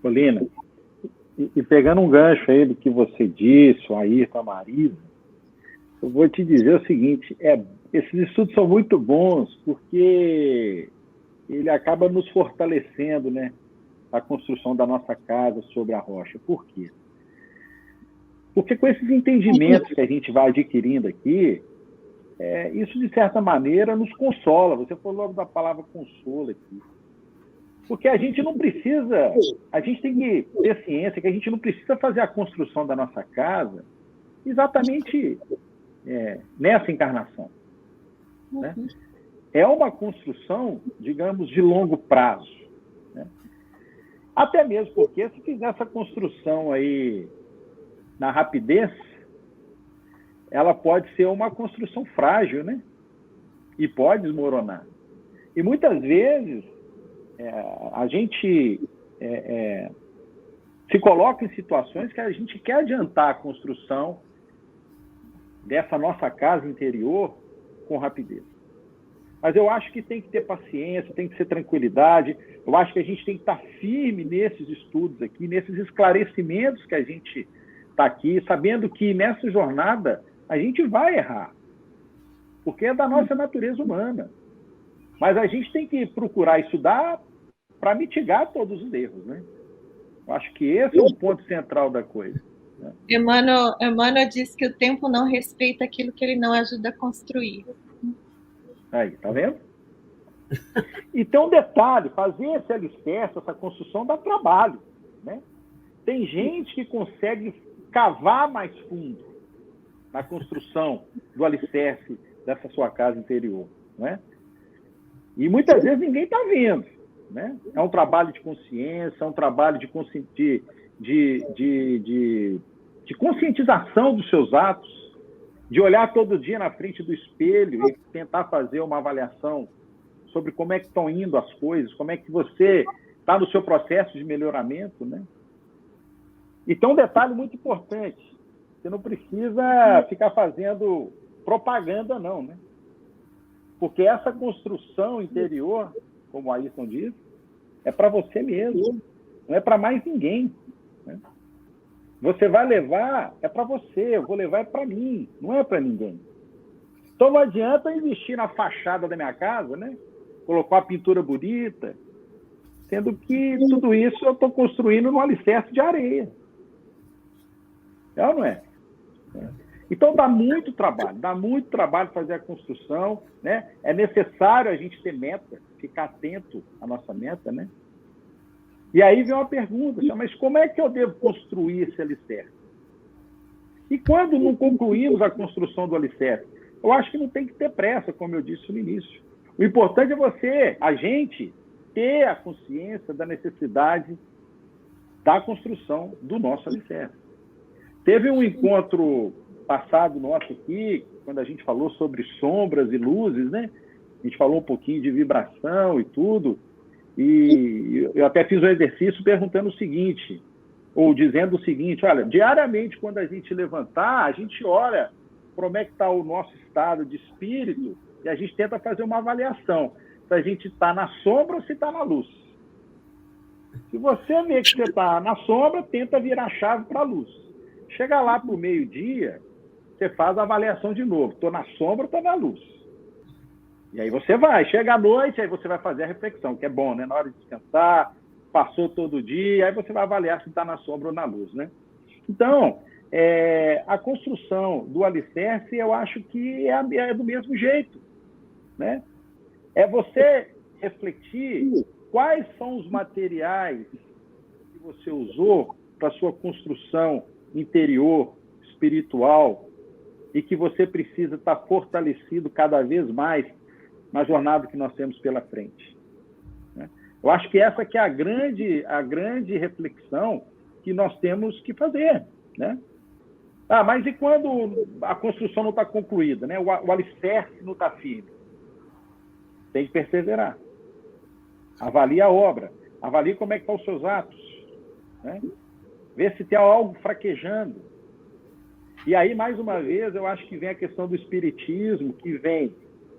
[SPEAKER 3] Polina, e pegando um gancho aí do que você disse, o Ayrton, a Marisa, eu vou te dizer o seguinte, esses estudos são muito bons porque ele acaba nos fortalecendo, né, a construção da nossa casa sobre a rocha. Por quê? Porque com esses entendimentos que a gente vai adquirindo aqui, isso, de certa maneira, nos consola. Você falou logo da palavra consolo aqui. Porque a gente não precisa, a gente tem que ter ciência que a gente não precisa fazer a construção da nossa casa exatamente nessa encarnação. Né? É uma construção, digamos, de longo prazo. Né? Até mesmo porque, se fizer essa construção aí na rapidez, ela pode ser uma construção frágil, né? E pode desmoronar. E muitas vezes a gente se coloca em situações que a gente quer adiantar a construção dessa nossa casa interior com rapidez. Mas eu acho que tem que ter paciência, tem que ter tranquilidade. Eu acho que a gente tem que estar firme nesses estudos aqui, nesses esclarecimentos que a gente está aqui, sabendo que nessa jornada a gente vai errar, porque é da nossa natureza humana. Mas a gente tem que procurar estudar para mitigar todos os erros, né? Eu acho que esse é o ponto central da coisa. Né?
[SPEAKER 1] Emmanuel diz que o tempo não respeita aquilo que ele não ajuda a construir.
[SPEAKER 3] Aí, tá vendo? E tem um detalhe, fazer esse alicerce, essa construção, dá trabalho, né? Tem gente que consegue cavar mais fundo na construção do alicerce dessa sua casa interior, né? E muitas vezes ninguém está vendo, né? É um trabalho de consciência, é um trabalho de conscientização dos seus atos, de olhar todo dia na frente do espelho e tentar fazer uma avaliação sobre como é que estão indo as coisas, como é que você está no seu processo de melhoramento, né? E tem um detalhe muito importante: você não precisa ficar fazendo propaganda, não, né? Porque essa construção interior, como o Ayrton diz, é para você mesmo, não é para mais ninguém. Né? Você vai levar, é para você, eu vou levar é para mim, não é para ninguém. Então não adianta investir na fachada da minha casa, né? Colocar uma pintura bonita, sendo que tudo isso eu estou construindo num alicerce de areia. É ou não é? Então dá muito trabalho fazer a construção, né? É necessário a gente ter meta, ficar atento à nossa meta, né? E aí vem uma pergunta, mas como é que eu devo construir esse alicerce? E quando não concluímos a construção do alicerce? Eu acho que não tem que ter pressa, como eu disse no início. O importante é a gente, ter a consciência da necessidade da construção do nosso alicerce. Teve um encontro passado nosso aqui, quando a gente falou sobre sombras e luzes, né? A gente falou um pouquinho de vibração e tudo, e eu até fiz um exercício perguntando o seguinte, ou dizendo o seguinte: olha, diariamente, quando a gente levantar, a gente olha como é que está o nosso estado de espírito e a gente tenta fazer uma avaliação se a gente está na sombra ou se está na luz. Se você vê que você está na sombra, tenta virar a chave para a luz. Chega lá para o meio-dia, você faz a avaliação de novo. Estou na sombra ou estou na luz? E aí você vai. Chega à noite, aí você vai fazer a reflexão, que é bom, né? Na hora de descansar, passou todo o dia, aí você vai avaliar se está na sombra ou na luz, né? Então, a construção do alicerce, eu acho que é do mesmo jeito, né? É você refletir quais são os materiais que você usou para a sua construção interior, espiritual, e que você precisa estar fortalecido cada vez mais na jornada que nós temos pela frente. Eu acho que essa que é a grande reflexão que nós temos que fazer, né? Mas e quando a construção não está concluída, né? O alicerce não está firme? Tem que perseverar. Avalie a obra. Avalie como é que estão os seus atos, né? Vê se tem algo fraquejando. E aí, mais uma vez, eu acho que vem a questão do espiritismo, que vem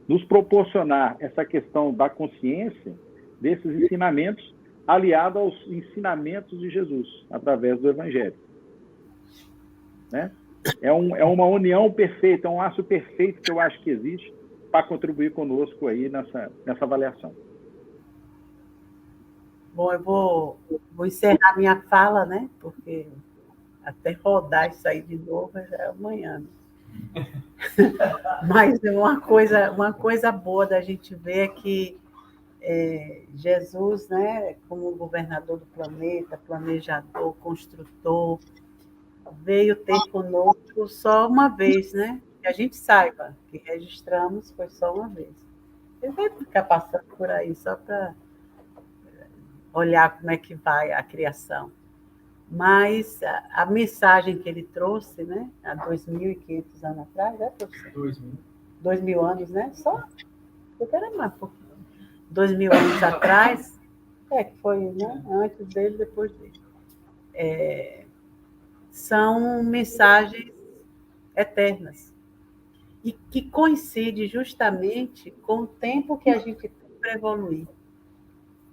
[SPEAKER 3] nos proporcionar essa questão da consciência desses ensinamentos, aliado aos ensinamentos de Jesus, através do Evangelho. Né? É uma união perfeita, é um laço perfeito que eu acho que existe para contribuir conosco aí nessa avaliação.
[SPEAKER 2] Bom, eu vou encerrar minha fala, né? Porque até rodar e sair de novo já é amanhã. Mas uma coisa boa da gente ver é que Jesus, né, como governador do planeta, planejador, construtor, veio ter conosco só uma vez, né? Que a gente saiba que registramos foi só uma vez. Ele vai ficar passando por aí só para olhar como é que vai a criação. Mas a mensagem que ele trouxe, né, há 2.500 anos atrás, né, professor? 2.000 anos, né? Só? Eu quero mais um pouquinho. 2.000 anos atrás, que foi, né, antes dele, depois dele. São mensagens eternas e que coincide justamente com o tempo que a gente tem para evoluir.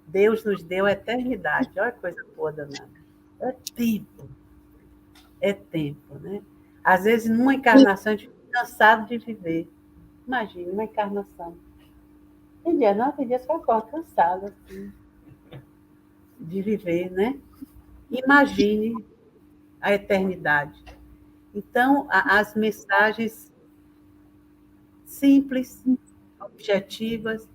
[SPEAKER 2] Deus nos deu a eternidade. Olha que coisa boa danada. É tempo, né? Às vezes, numa encarnação, a gente fica cansado de viver. Imagina, uma encarnação. Tem dia só acorda cansado assim, de viver, né? Imagine a eternidade. Então, as mensagens simples, objetivas,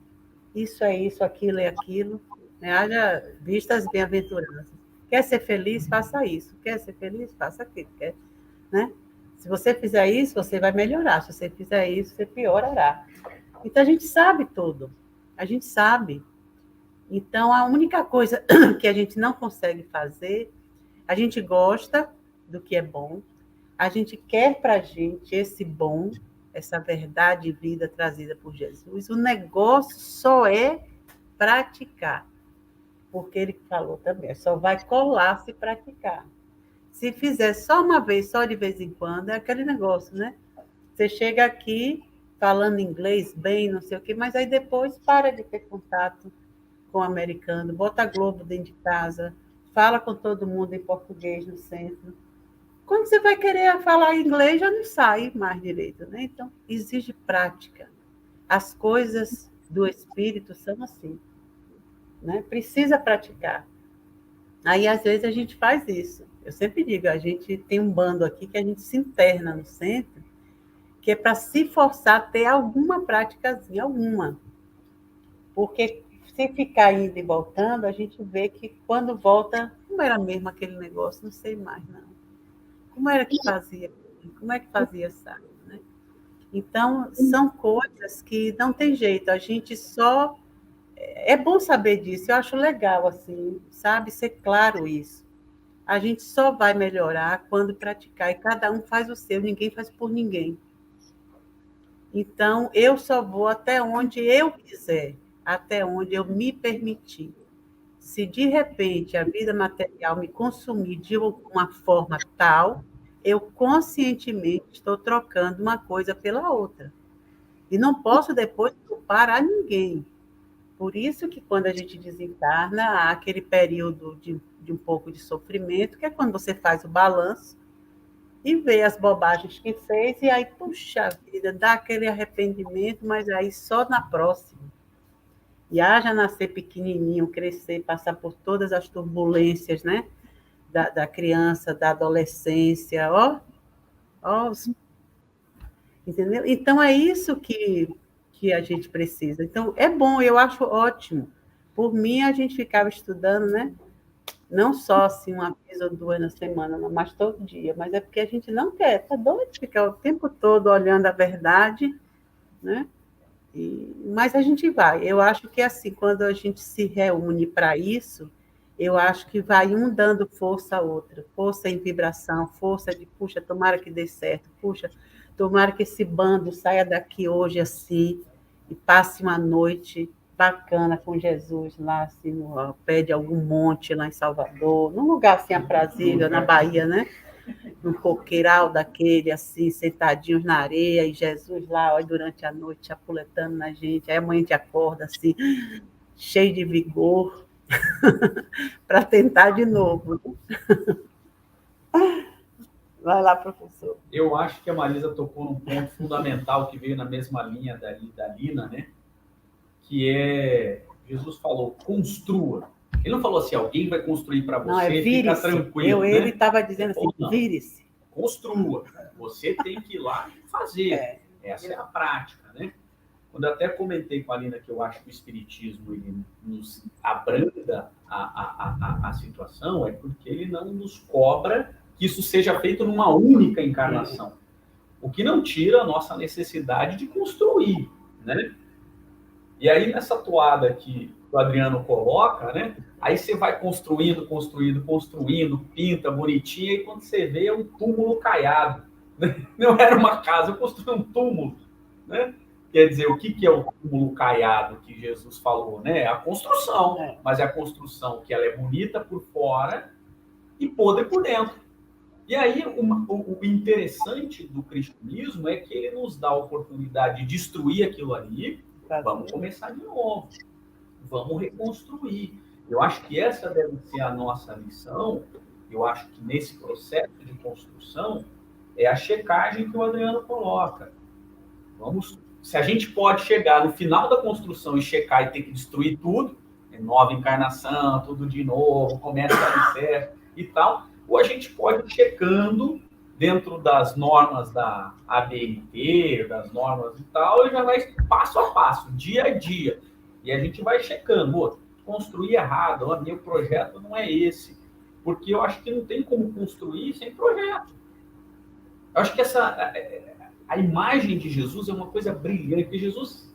[SPEAKER 2] isso é isso, aquilo é aquilo, né? Haja vista as bem-aventuranças. Quer ser feliz, faça isso. Quer ser feliz, faça aquilo. Né? Se você fizer isso, você vai melhorar. Se você fizer isso, você piorará. Então, a gente sabe tudo. A gente sabe. Então, a única coisa que a gente não consegue fazer, a gente gosta do que é bom, a gente quer para a gente esse bom, essa verdade e vida trazida por Jesus. O negócio só é praticar. Porque ele falou também, só vai colar se praticar. Se fizer só uma vez, só de vez em quando, é aquele negócio, né? Você chega aqui falando inglês bem, não sei o quê, mas aí depois para de ter contato com o americano, bota a Globo dentro de casa, fala com todo mundo em português no centro. Quando você vai querer falar inglês, já não sai mais direito, né? Então, exige prática. As coisas do espírito são assim. Né? Precisa praticar. Aí, às vezes, a gente faz isso. Eu sempre digo, a gente tem um bando aqui que a gente se interna no centro, que é para se forçar a ter alguma práticazinha, alguma. Porque se ficar indo e voltando, a gente vê que quando volta, como era mesmo aquele negócio, não sei mais, não. Como era que fazia? Como é que fazia, sabe? Né? Então, são coisas que não tem jeito, a gente só... É bom saber disso, eu acho legal, assim, sabe, ser claro isso. A gente só vai melhorar quando praticar, e cada um faz o seu, ninguém faz por ninguém. Então, eu só vou até onde eu quiser, até onde eu me permitir. Se, de repente, a vida material me consumir de uma forma tal, eu conscientemente estou trocando uma coisa pela outra. E não posso depois culpar a ninguém. Por isso que quando a gente desencarna, há aquele período de um pouco de sofrimento, que é quando você faz o balanço e vê as bobagens que fez, e aí, puxa vida, dá aquele arrependimento, mas aí só na próxima. E haja nascer pequenininho, crescer, passar por todas as turbulências, né? Da criança, da adolescência, entendeu? Então, é isso que a gente precisa. Então, é bom, eu acho ótimo. Por mim, a gente ficava estudando, né? Não só assim, uma vez ou duas na semana, não, mas todo dia. Mas é porque a gente não quer, tá doido de ficar o tempo todo olhando a verdade, né? Mas a gente vai. Eu acho que, assim, quando a gente se reúne para isso, eu acho que vai um dando força à outra, força em vibração, força de, puxa, tomara que dê certo, puxa, tomara que esse bando saia daqui hoje assim e passe uma noite bacana com Jesus lá, assim, no pé de algum monte lá em Salvador, num lugar assim aprazível, na Bahia, né? Num coqueiral daquele, assim, sentadinhos na areia, e Jesus lá, ó, durante a noite, chapuletando na gente. Aí amanhã a gente acorda, assim, cheio de vigor, para tentar de novo. Vai lá, professor.
[SPEAKER 4] Eu acho que a Marisa tocou num ponto fundamental que veio na mesma linha da Lina, né? Que é, Jesus falou, construa. Ele não falou assim, alguém vai construir para você,
[SPEAKER 2] não, é
[SPEAKER 4] fica tranquilo.
[SPEAKER 2] Ele estava dizendo assim, vire-se.
[SPEAKER 4] Construa. Você tem que ir lá e fazer. Essa é a prática, né? Quando eu até comentei com a Lina que eu acho que o Espiritismo ele nos abranda a situação, é porque ele não nos cobra que isso seja feito numa única encarnação. O que não tira a nossa necessidade de construir, né? E aí, nessa toada que o Adriano coloca, né? Aí você vai construindo, pinta bonitinho, e quando você vê é um túmulo caiado. Né? Não era uma casa, eu construí um túmulo, né? Quer dizer, o que é o túmulo caiado que Jesus falou, né? É a construção, mas é a construção que ela é bonita por fora e podre por dentro. E aí, o interessante do cristianismo é que ele nos dá a oportunidade de destruir aquilo ali. Vamos começar de novo. Vamos reconstruir. Eu acho que essa deve ser a nossa missão. Eu acho que nesse processo de construção é a checagem que o Adriano coloca. Se a gente pode chegar no final da construção e checar e ter que destruir tudo, nova encarnação, tudo de novo, começa a dar certo e tal, ou a gente pode ir checando dentro das normas da ABNT, das normas e tal, e já vai passo a passo, dia a dia. E a gente vai checando, construir errado, meu projeto não é esse. Porque eu acho que não tem como construir sem projeto. Eu acho que a imagem de Jesus é uma coisa brilhante, porque Jesus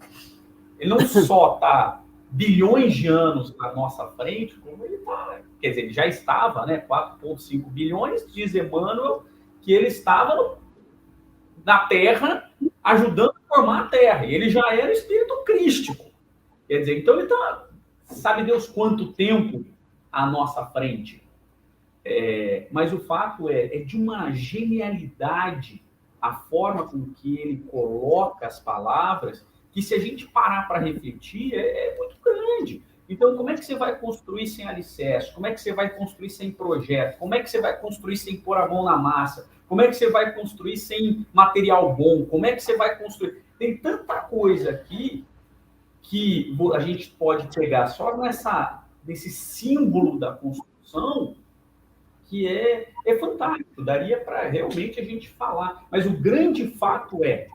[SPEAKER 4] ele não só está bilhões de anos na nossa frente, como ele está, quer dizer, ele já estava, né, 4,5 bilhões, diz Emmanuel, que ele estava na Terra, ajudando a formar a Terra, e ele já era espírito crístico. Quer dizer, então ele está, sabe Deus quanto tempo à nossa frente. Mas o fato é de uma genialidade a forma com que ele coloca as palavras, que se a gente parar para refletir, é muito grande. Então, como é que você vai construir sem alicerce? Como é que você vai construir sem projeto? Como é que você vai construir sem pôr a mão na massa? Como é que você vai construir sem material bom? Como é que você vai construir? Tem tanta coisa aqui que a gente pode pegar só nesse símbolo da construção, que é fantástico, daria para realmente a gente falar. Mas o grande fato é,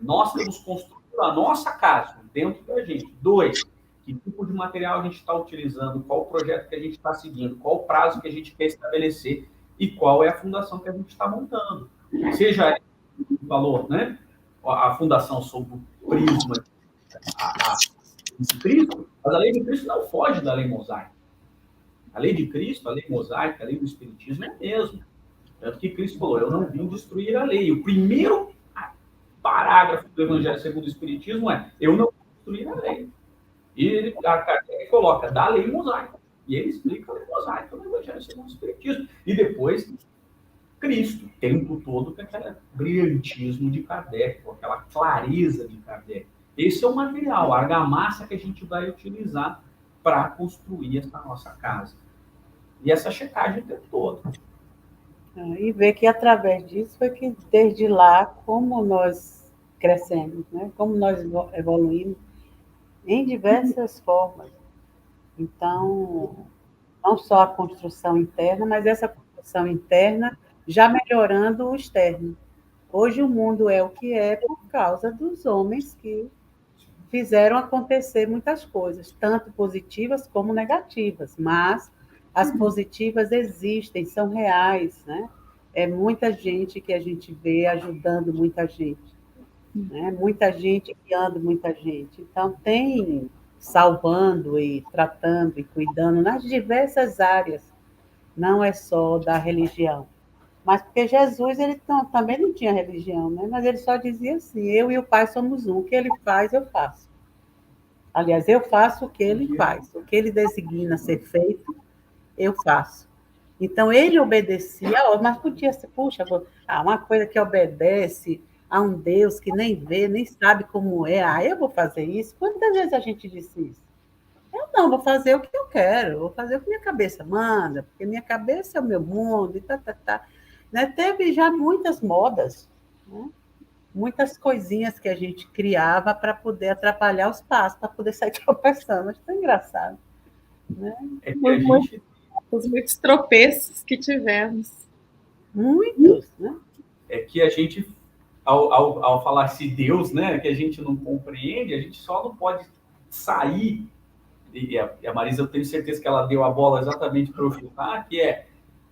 [SPEAKER 4] nós temos construído a nossa casa dentro da gente. 2, que tipo de material a gente está utilizando, qual o projeto que a gente está seguindo, qual o prazo que a gente quer estabelecer e qual é a fundação que a gente está montando. Seja o valor, né? A fundação sob o prisma de Cristo, mas a lei de Cristo não foge da lei mosaica. A lei de Cristo, a lei mosaica, a lei do Espiritismo é a mesma. Tanto que Cristo falou, eu não vim destruir a lei. O primeiro parágrafo do Evangelho segundo o Espiritismo é, eu não vou destruir a lei. E ele coloca, da lei mosaica. E ele explica a lei mosaica no Evangelho segundo o Espiritismo. E depois, Cristo, o tempo todo com aquele brilhantismo de Kardec, com aquela clareza de Kardec. Esse é o material, a argamassa que a gente vai utilizar para construir essa nossa casa. E essa checagem o tempo todo.
[SPEAKER 2] E ver que, através disso, foi que, desde lá, como nós crescemos, né? Como nós evoluímos em diversas formas. Então, não só a construção interna, mas essa construção interna já melhorando o externo. Hoje o mundo é o que é por causa dos homens que fizeram acontecer muitas coisas, tanto positivas como negativas, mas as positivas existem, são reais, né? É muita gente que a gente vê ajudando muita gente. né? Muita gente guiando muita gente. Então, tem salvando e tratando e cuidando nas diversas áreas, não é só da religião. Mas porque Jesus ele também não tinha religião, né? Mas ele só dizia assim: eu e o Pai somos um, o que ele faz, eu faço. Aliás, eu faço o que ele faz, o que ele designa ser feito, eu faço. Então, ele obedecia, mas podia ser, puxa, uma coisa que obedece a um Deus que nem vê, nem sabe como é, eu vou fazer isso? Quantas vezes a gente disse isso? Eu não, vou fazer o que eu quero, vou fazer o que minha cabeça manda, porque minha cabeça é o meu mundo, e tá. Né? Teve já muitas modas, né? Muitas coisinhas que a gente criava para poder atrapalhar os passos, para poder sair tropeçando. Acho tão engraçado. Né?
[SPEAKER 1] É que a gente... muitos tropeços que tivemos.
[SPEAKER 2] Muitos, né?
[SPEAKER 4] É que a gente, ao falar se Deus, né, que a gente não compreende, a gente só não pode sair, e a Marisa, eu tenho certeza que ela deu a bola exatamente para eu chutar, que é,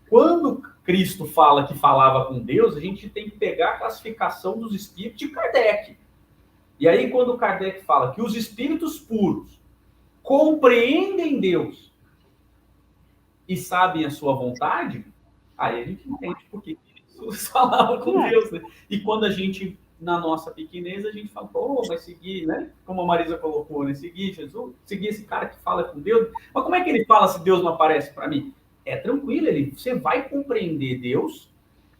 [SPEAKER 4] quando Cristo fala que falava com Deus, a gente tem que pegar a classificação dos espíritos de Kardec. E aí, quando Kardec fala que os espíritos puros compreendem Deus e sabem a sua vontade, aí a gente entende por que Jesus falava com Deus, né? E quando a gente, na nossa pequenez, a gente fala, mas seguir, né? Como a Marisa colocou, né? Seguir Jesus, seguir esse cara que fala com Deus. Mas como é que ele fala se Deus não aparece para mim? É tranquilo, você vai compreender Deus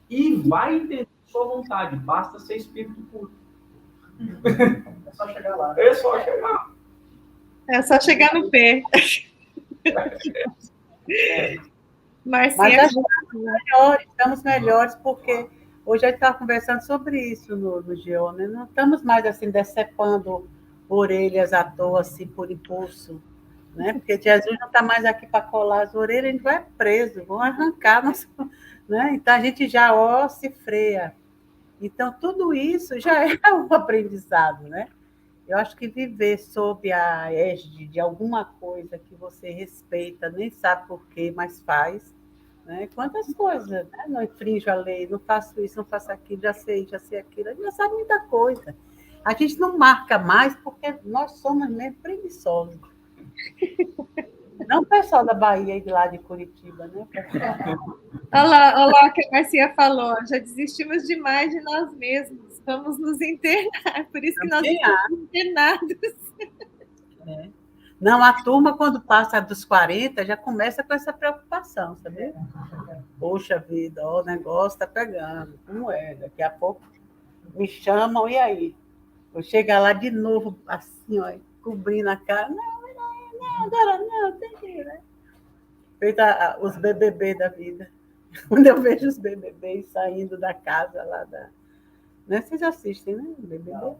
[SPEAKER 4] e vai entender sua vontade. Basta ser espírito puro.
[SPEAKER 5] É só chegar lá.
[SPEAKER 4] É só chegar.
[SPEAKER 1] É só chegar no pé. Mas
[SPEAKER 2] estamos melhores porque hoje a gente estava conversando sobre isso no GEO, né? Não estamos mais assim decepando orelhas à toa, assim, por impulso, né? Porque Jesus não está mais aqui para colar as orelhas, a gente vai preso, vão arrancar, né? Então a gente já se freia. Então tudo isso já é um aprendizado, né? Eu acho que viver sob a égide de alguma coisa que você respeita, nem sabe por quê, mas faz, né? Quantas coisas, né? Não infrinjo a lei, não faço isso, não faço aquilo, já sei aquilo, a gente já sabe muita coisa. A gente não marca mais porque nós somos mesmo preguiçosos. Não o pessoal da Bahia e de lá de Curitiba, né?
[SPEAKER 1] Olha lá o que a Garcia falou, já desistimos demais de nós mesmos, vamos nos internar, por isso que nós estamos internados.
[SPEAKER 2] É. Não, a turma, quando passa dos 40, já começa com essa preocupação, sabe? Poxa vida, o negócio está pegando, como é? Daqui a pouco me chamam, e aí? Eu chegar lá de novo, assim, ó, cobrindo a cara, não, agora não, tem que ir, né? Feita os BBB da vida. Quando eu vejo os BBBs saindo da casa lá da... Né? Vocês assistem, né? BBB? Não.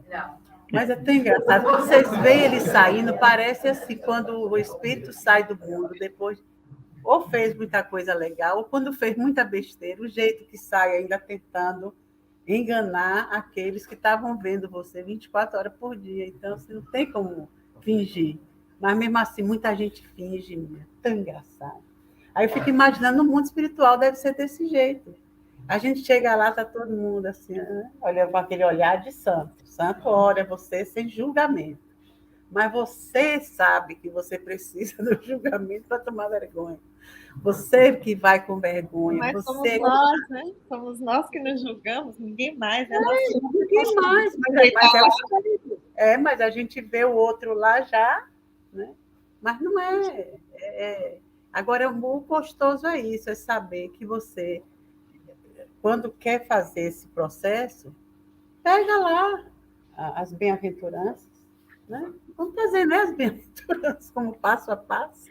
[SPEAKER 2] Mas é tão engraçado. Quando vocês veem ele saindo, parece assim, quando o espírito sai do mundo, depois ou fez muita coisa legal, ou quando fez muita besteira, o jeito que sai ainda tentando enganar aqueles que estavam vendo você 24 horas por dia. Então, você não tem como fingir. Mas, mesmo assim, muita gente finge. Tão engraçado. Aí eu fico imaginando, no mundo espiritual deve ser desse jeito. A gente chega lá, está todo mundo assim, né? Olha, com aquele olhar de santo. O santo olha você sem julgamento. Mas você sabe que você precisa do julgamento para tomar vergonha. Você que vai com vergonha.
[SPEAKER 1] Mas
[SPEAKER 2] você...
[SPEAKER 1] somos nós, né? Somos nós que nos julgamos, ninguém mais. Né?
[SPEAKER 2] Ninguém mais. Mas a gente vê o outro lá já, né? Mas não é. Agora, o gostoso é isso, é saber que você, quando quer fazer esse processo, pega lá as bem-aventuranças, né? Vamos fazer, né, as bem-aventuranças como passo a passo,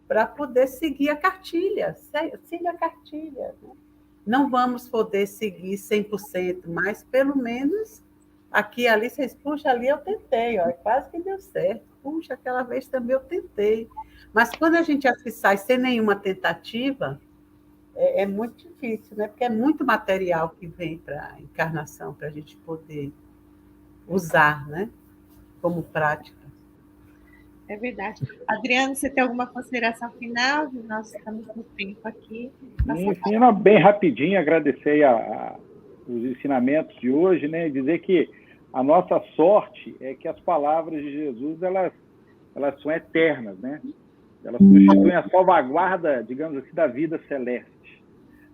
[SPEAKER 2] para poder seguir a cartilha. Siga a cartilha. Né? Não vamos poder seguir 100%, mas pelo menos aqui e ali, vocês, puxa, ali eu tentei, ó, quase que deu certo. Puxa, aquela vez também eu tentei. Mas quando a gente acha que sai sem nenhuma tentativa, é muito difícil, né? Porque é muito material que vem para a encarnação, para a gente poder usar, né? Como prática.
[SPEAKER 1] É verdade. Adriano, você tem alguma consideração final? Nós estamos no tempo aqui.
[SPEAKER 3] Sim, bem rapidinho, agradecer os ensinamentos de hoje, né? Dizer que A nossa sorte é que as palavras de Jesus, elas são eternas, né? Elas constituem a salvaguarda, digamos assim, da vida celeste.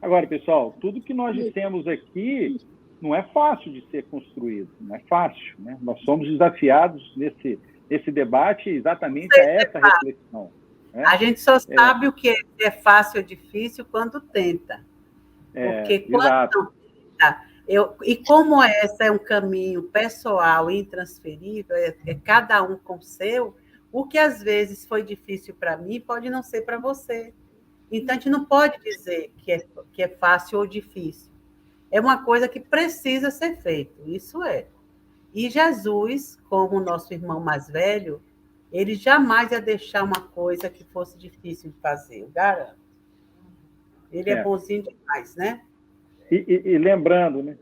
[SPEAKER 3] Agora, pessoal, tudo que nós dissemos aqui não é fácil de ser construído, não é fácil, né? Nós somos desafiados nesse debate exatamente a essa reflexão. Né?
[SPEAKER 2] A gente só sabe o que é fácil ou difícil quando tenta. Porque quando não tenta, e como esse é um caminho pessoal e intransferível, é cada um com o seu, o que às vezes foi difícil para mim pode não ser para você. Então, a gente não pode dizer que é fácil ou difícil. É uma coisa que precisa ser feita, isso é. E Jesus, como nosso irmão mais velho, ele jamais ia deixar uma coisa que fosse difícil de fazer, eu garanto. Ele é bonzinho demais, né?
[SPEAKER 3] E lembrando, né,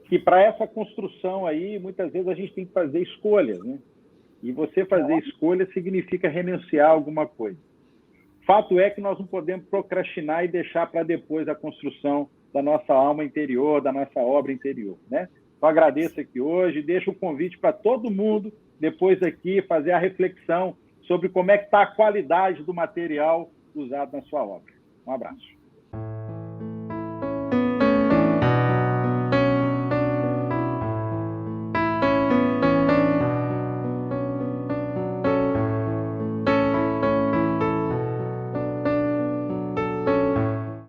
[SPEAKER 3] que para essa construção aí, muitas vezes a gente tem que fazer escolhas, né? E você fazer escolha significa renunciar a alguma coisa. Fato é que nós não podemos procrastinar e deixar para depois a construção da nossa alma interior, da nossa obra interior, né? Então, agradeço aqui hoje, deixo o convite para todo mundo, depois aqui, fazer a reflexão sobre como é que está a qualidade do material usado na sua obra. Um abraço.